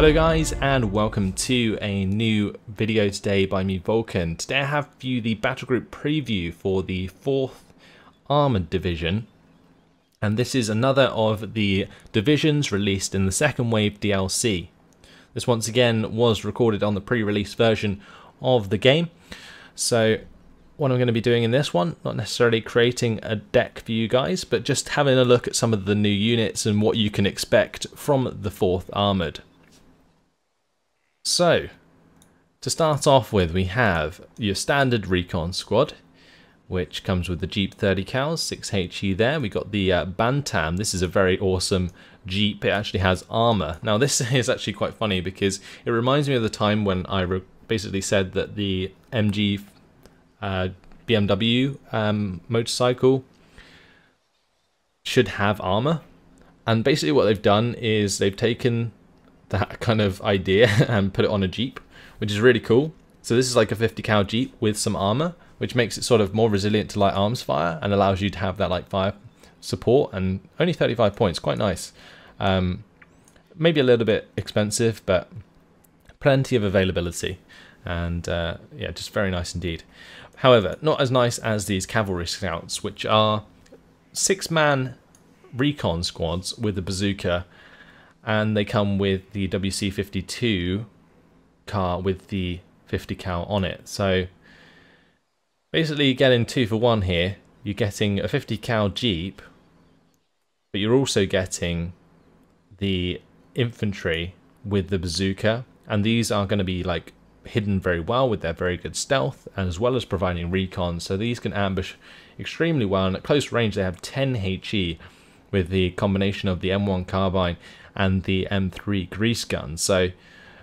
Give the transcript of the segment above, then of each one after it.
Hello guys, and welcome to a new video today by me, Vulcan. Today I have for you the Battlegroup preview for the 4th Armoured Division, and this is another of the divisions released in the second wave DLC. This once again was recorded on the pre-release version of the game, so what I'm going to be doing in this one, not necessarily creating a deck for you guys, but just having a look at some of the new units and what you can expect from the 4th Armoured. So, to start off with, we have your standard recon squad, which comes with the Jeep 30 cals, 6 HE there. We got the Bantam. This is a very awesome Jeep. It actually has armor. Now, this is actually quite funny because it reminds me of the time when I basically said that the MG BMW motorcycle should have armor. And basically what they've done is they've taken that kind of idea and put it on a Jeep, which is really cool. So this is like a 50 cal Jeep with some armor, which makes it sort of more resilient to light arms fire and allows you to have that like fire support, and only 35 points, quite nice. Maybe a little bit expensive, but plenty of availability, and yeah, just very nice indeed. However, not as nice as these cavalry scouts, which are 6-man recon squads with a bazooka, and they come with the WC-52 car with the 50 cal on it. So basically you're getting 2 for 1 here. You're getting a 50 cal Jeep, but you're also getting the infantry with the bazooka, and these are going to be like hidden very well with their very good stealth, as well as providing recon, so these can ambush extremely well, and at close range they have 10 HE with the combination of the M1 carbine and the M3 grease gun. So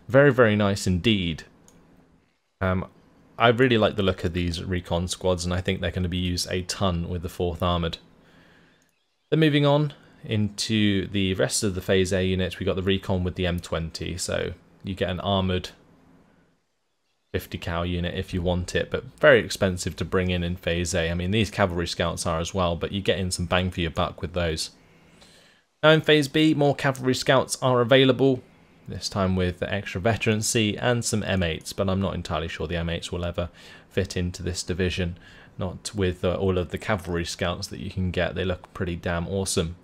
very nice indeed. I really like the look of these recon squads, and I think they're going to be used a ton with the 4th Armoured. Then moving on into the rest of the Phase A units, we got the recon with the M20, so you get an armoured 50 cal unit if you want it, but very expensive to bring in Phase A. I mean, these cavalry scouts are as well, but you get in some bang for your buck with those. Now in Phase B, more cavalry scouts are available, this time with the extra veterancy and some M8s, but I'm not entirely sure the M8s will ever fit into this division, not with all of the cavalry scouts that you can get. They look pretty damn awesome.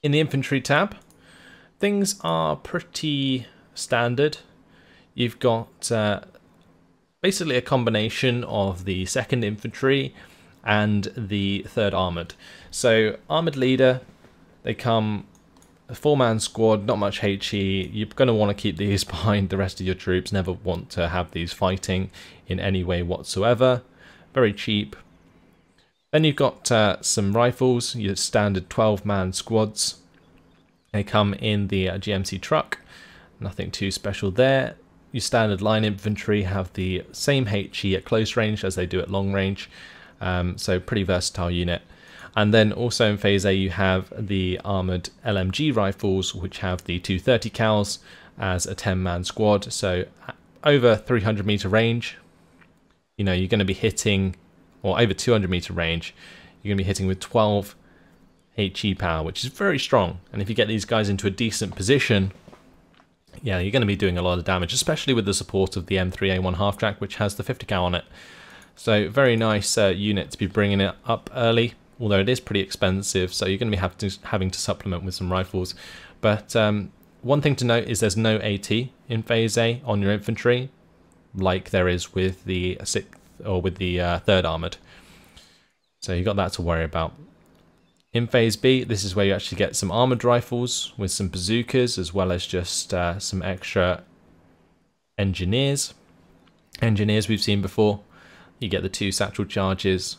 In the infantry tab, things are pretty standard. You've got basically a combination of the 2nd Infantry and the 3rd Armoured. So Armoured Leader, they come a 4-man squad, not much HE. You're going to want to keep these behind the rest of your troops, never want to have these fighting in any way whatsoever. Very cheap. Then you've got some rifles, your standard 12-man squads. They come in the GMC truck, nothing too special there. Your standard line infantry have the same HE at close range as they do at long range, so pretty versatile unit. And then also in Phase A you have the armoured LMG rifles, which have the 230 cals as a 10-man squad, so over 300 meter range. You know, you're going to be hitting, or over 200 meter range, you're going to be hitting with 12 HE power, which is very strong. And if you get these guys into a decent position, yeah, you're going to be doing a lot of damage, especially with the support of the M3A1 half-track, which has the 50 cal on it. So very nice unit to be bringing it up early, although it is pretty expensive, so you're going to be having to supplement with some rifles. But one thing to note is there's no AT in Phase A on your infantry, like there is with the 6th or with the 3rd Armoured. So you got that to worry about. In Phase B, this is where you actually get some armoured rifles with some bazookas, as well as just some extra engineers. Engineers we've seen before. You get the 2 satchel charges.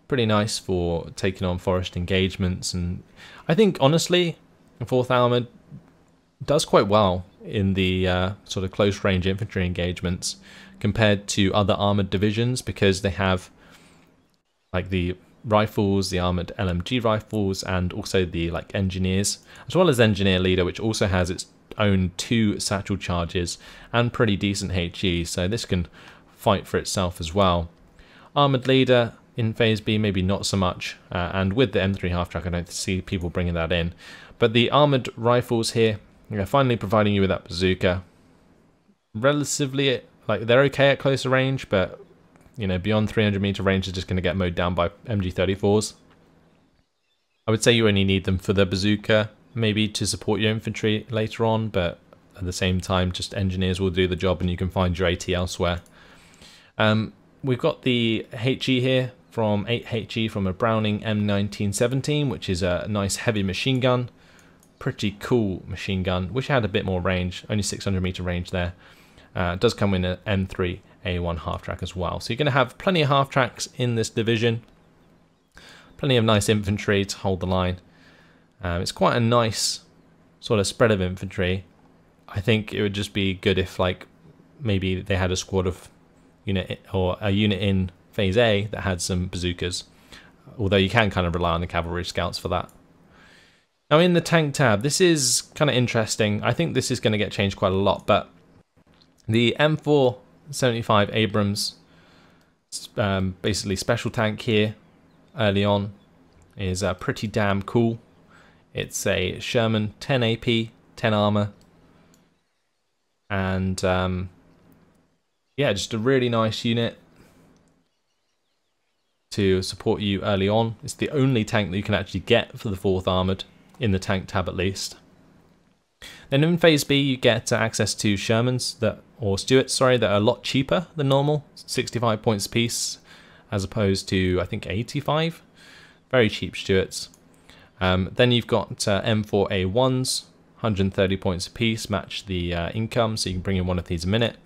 Pretty nice for taking on forest engagements, and I think honestly the 4th Armoured does quite well in the sort of close range infantry engagements compared to other armoured divisions, because they have like the rifles, the armoured LMG rifles, and also the like engineers, as well as engineer leader, which also has its own 2 satchel charges and pretty decent HE, so this can fight for itself as well. Armoured leader in Phase B, maybe not so much, and with the M3 half-track I don't see people bringing that in. But the armoured rifles here, Yeah, finally providing you with that bazooka. Relatively, like, they're okay at closer range, but you know, beyond 300-meter range is just going to get mowed down by MG34s. I would say you only need them for the bazooka, maybe to support your infantry later on, but at the same time, just engineers will do the job and you can find your AT elsewhere. We've got the HE here from 8HE from a Browning M1917, which is a nice heavy machine gun. Pretty cool machine gun. Wish I had a bit more range, only 600-meter range there. It does come in an M3A1 half-track as well. So you're going to have plenty of half-tracks in this division. Plenty of nice infantry to hold the line. It's quite a nice sort of spread of infantry. I think it would just be good if, like, maybe they had a squad of unit or a unit in Phase A that had some bazookas. Although you can kind of rely on the cavalry scouts for that. Now in the tank tab, this is kind of interesting. I think this is going to get changed quite a lot, but the M475 Abrams, basically special tank here early on, is pretty damn cool. It's a Sherman 10 AP, 10 armor, and yeah, just a really nice unit to support you early on. It's the only tank that you can actually get for the 4th Armoured, in the tank tab at least. Then in Phase B you get access to Shermans, or Stuarts, sorry, that are a lot cheaper than normal, 65 points a piece, as opposed to, I think, 85. Very cheap Stuarts. Then you've got M4A1s, 130 points a piece, match the income, so you can bring in one of these a minute.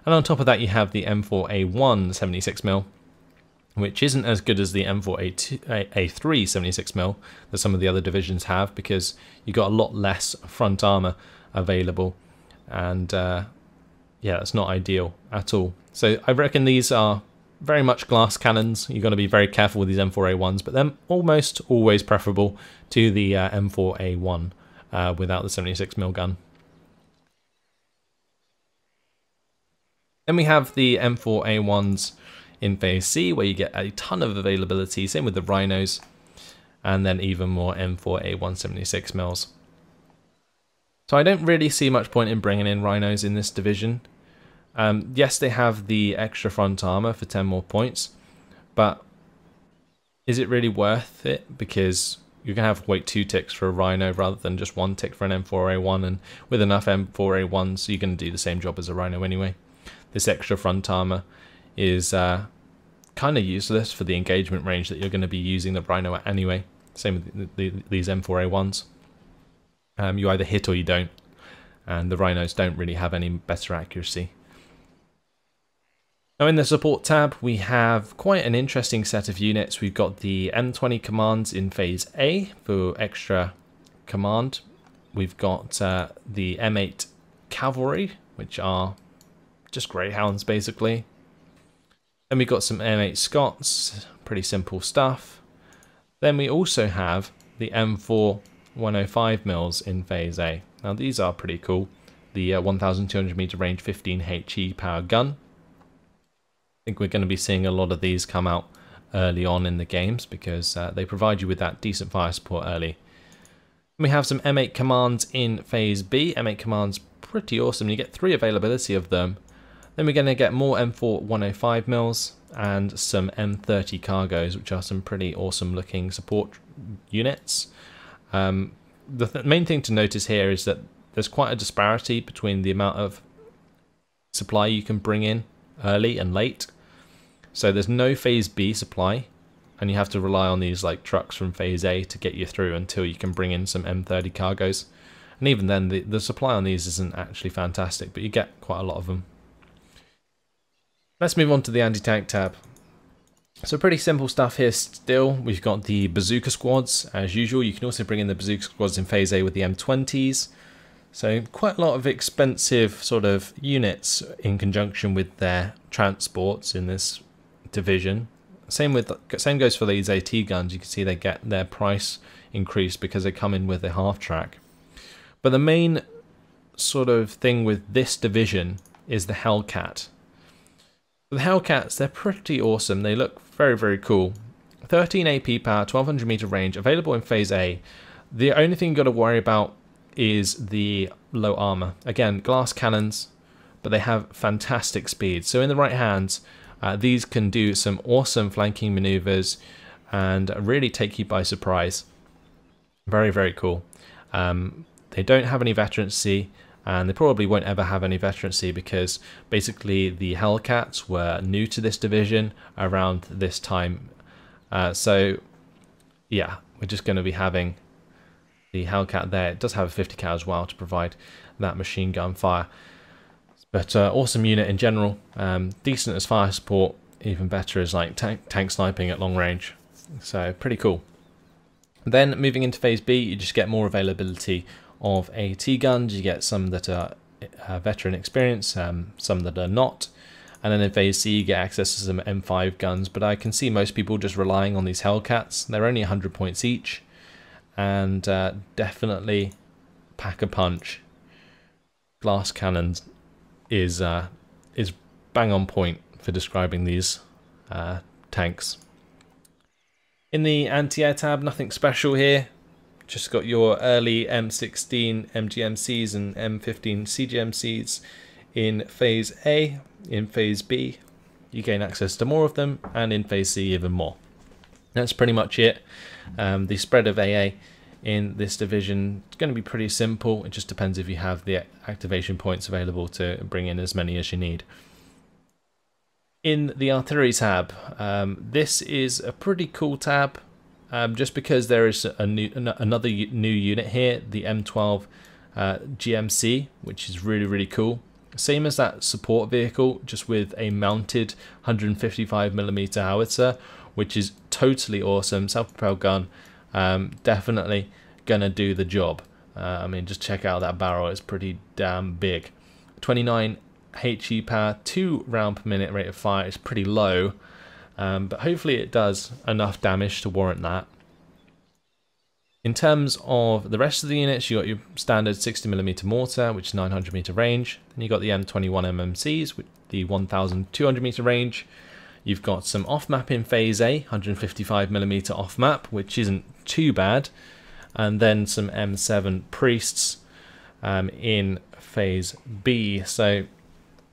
And on top of that you have the M4A1 76mm, which isn't as good as the M4A3 76mm that some of the other divisions have, because you got a lot less front armor available, and yeah, that's not ideal at all. So I reckon these are very much glass cannons. You've got to be very careful with these M4A1s, but they're almost always preferable to the M4A1 without the 76mm gun. Then we have the M4A1s in Phase C, where you get a ton of availability, same with the Rhinos, and then even more M4A1 76mm. So I don't really see much point in bringing in Rhinos in this division. Yes, they have the extra front armor for 10 more points, but is it really worth it? Because you're going to have to wait 2 ticks for a Rhino rather than just 1 tick for an M4A1, and with enough M4A1s, you're going to do the same job as a Rhino anyway. This extra front armor is kind of useless for the engagement range that you're going to be using the Rhino at anyway. Same with these M4A1s. You either hit or you don't, and the Rhinos don't really have any better accuracy. Now in the support tab we have quite an interesting set of units. We've got the M20 commands in Phase A for extra command. We've got the M8 cavalry, which are just greyhounds basically. Then we've got some M8 Scots, pretty simple stuff. Then we also have the M4 105mm in Phase A. Now these are pretty cool. The 1200 meter range 15 HE power gun. I think we're going to be seeing a lot of these come out early on in the games, because they provide you with that decent fire support early. We have some M8 commands in Phase B. M8 commands pretty awesome. You get 3 availability of them. Then we're going to get more M4 105mm and some M30 cargos, which are some pretty awesome looking support units. The main thing to notice here is that there's quite a disparity between the amount of supply you can bring in early and late. So there's no Phase B supply, and you have to rely on these like trucks from Phase A to get you through until you can bring in some M30 cargos. And even then, the supply on these isn't actually fantastic, but you get quite a lot of them. Let's move on to the anti-tank tab. So pretty simple stuff here still. We've got the bazooka squads as usual. You can also bring in the bazooka squads in Phase A with the M20s. So quite a lot of expensive sort of units in conjunction with their transports in this division. Same goes for these AT guns. You can see they get their price increased because they come in with a half track. But the main sort of thing with this division is the Hellcat. The Hellcats, they're pretty awesome. They look very, very cool. 13 AP power, 1200 meter range, available in Phase A. The only thing you've got to worry about is the low armor. Again, glass cannons, but they have fantastic speed. So in the right hands, these can do some awesome flanking maneuvers and really take you by surprise. Very, very cool. They don't have any veterancy, and they probably won't ever have any veterancy because basically the Hellcats were new to this division around this time. So yeah, we're just going to be having the Hellcat there. It does have a 50 cal as well to provide that machine gun fire. But awesome unit in general. Decent as fire support, even better as like tank sniping at long range. So pretty cool. Then moving into phase B, you just get more availability of AT guns. You get some that are veteran experience, some that are not. And then in phase C, you get access to some M5 guns. But I can see most people just relying on these Hellcats. They're only 100 points each, and definitely pack a punch. Glass cannons is bang on point for describing these tanks. In the anti-air tab, nothing special here. Just got your early M16 MGMCs and M15 CGMCs in phase A. In phase B, you gain access to more of them, and in phase C even more. That's pretty much it. The spread of AA in this division is going to be pretty simple. It just depends if you have the activation points available to bring in as many as you need. In the artillery tab, this is a pretty cool tab, just because there is another new unit here, the M12 GMC, which is really, really cool. Same as that support vehicle, just with a mounted 155mm howitzer, which is totally awesome. Self-propelled gun, definitely gonna do the job. I mean, just check out that barrel, it's pretty damn big. 29 HE power, 2 round per minute rate of fire is pretty low, but hopefully it does enough damage to warrant that. In terms of the rest of the units, you got your standard 60mm mortar, which is 900 meter range. Then you got the M21 MMCs with the 1200 meter range. You've got some off-map in phase A, 155mm off-map, which isn't too bad. And then some M7 priests in phase B. So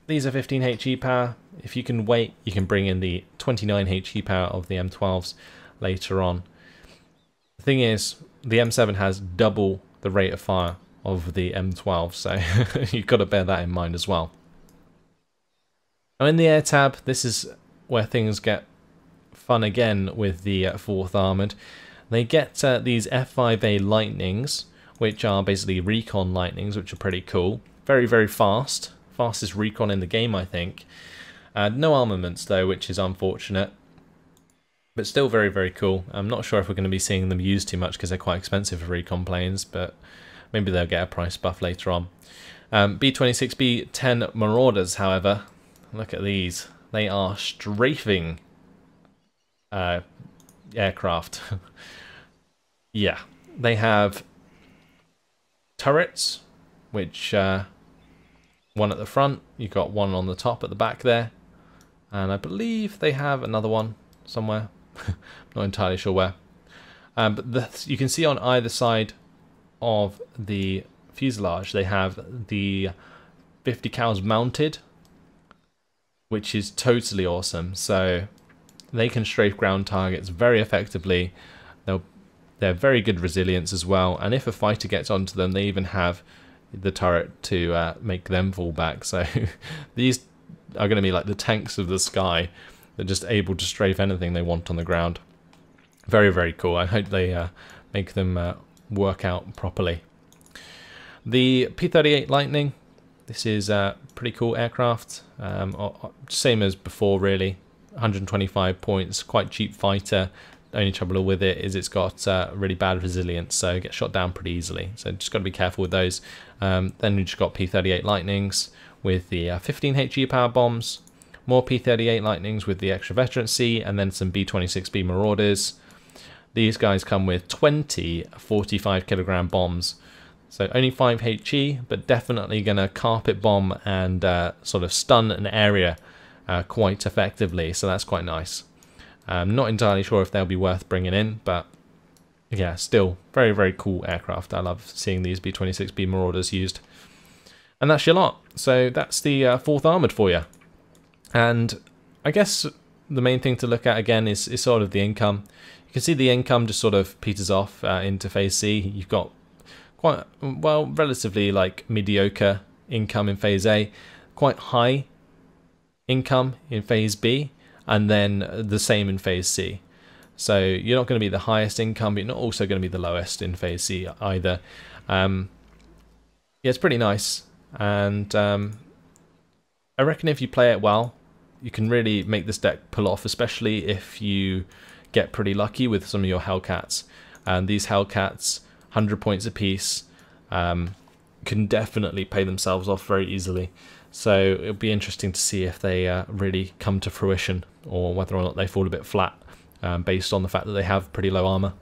these are 15 HE power. If you can wait, you can bring in the 29 HE power of the M12s later on. The thing is, the M7 has double the rate of fire of the M12, so you've got to bear that in mind as well. Now in the air tab, this is where things get fun again with the 4th Armoured. They get these F5A Lightnings, which are basically recon Lightnings, which are pretty cool. Very, very fast. Fastest recon in the game, I think. No armaments though, which is unfortunate. But still very, very cool. I'm not sure if we're going to be seeing them used too much because they're quite expensive for recon planes, but maybe they'll get a price buff later on. B-26, B-10 Marauders, however, look at these. They are strafing aircraft. Yeah, they have turrets, which one at the front, you've got one on the top at the back there, and I believe they have another one somewhere. Not entirely sure where, but you can see on either side of the fuselage they have the 50 cals mounted, which is totally awesome. So they can strafe ground targets very effectively. They're very good resilience as well, and if a fighter gets onto them, they even have the turret to make them fall back. So these are going to be like the tanks of the sky. They're just able to strafe anything they want on the ground. Very, very cool. I hope they make them work out properly. The P-38 Lightning. This is a pretty cool aircraft. Same as before, really. 125 points, quite cheap fighter. The only trouble with it is it's got really bad resilience, so it gets shot down pretty easily. So just got to be careful with those. Then we've just got P-38 Lightnings with the 15 HE power bombs. More P-38 Lightnings with the extra veterancy, and then some B-26B Marauders. These guys come with 20 45 kilogram bombs. So only 5 HE, but definitely going to carpet bomb and sort of stun an area quite effectively, so that's quite nice. Not entirely sure if they'll be worth bringing in, but yeah, still very, very cool aircraft. I love seeing these B-26B Marauders used. And that's your lot. So that's the 4th Armoured for you. And I guess the main thing to look at again is sort of the income. You can see the income just sort of peters off into Phase C. You've got quite, well, relatively like mediocre income in Phase A, quite high income in Phase B, and then the same in Phase C. So you're not going to be the highest income, but you're not also going to be the lowest in Phase C either. Yeah, it's pretty nice. And I reckon if you play it well, you can really make this deck pull off, especially if you get pretty lucky with some of your Hellcats. And these Hellcats, 100 points apiece, can definitely pay themselves off very easily. So it'll be interesting to see if they really come to fruition, or whether or not they fall a bit flat, based on the fact that they have pretty low armor.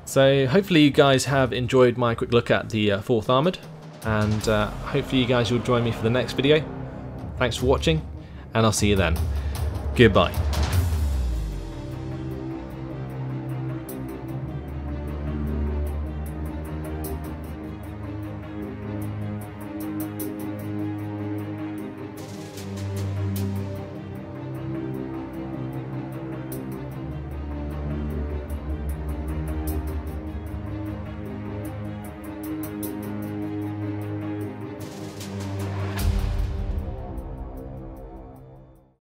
So hopefully you guys have enjoyed my quick look at the 4th Armoured, and hopefully you guys will join me for the next video. Thanks for watching, and I'll see you then. Goodbye.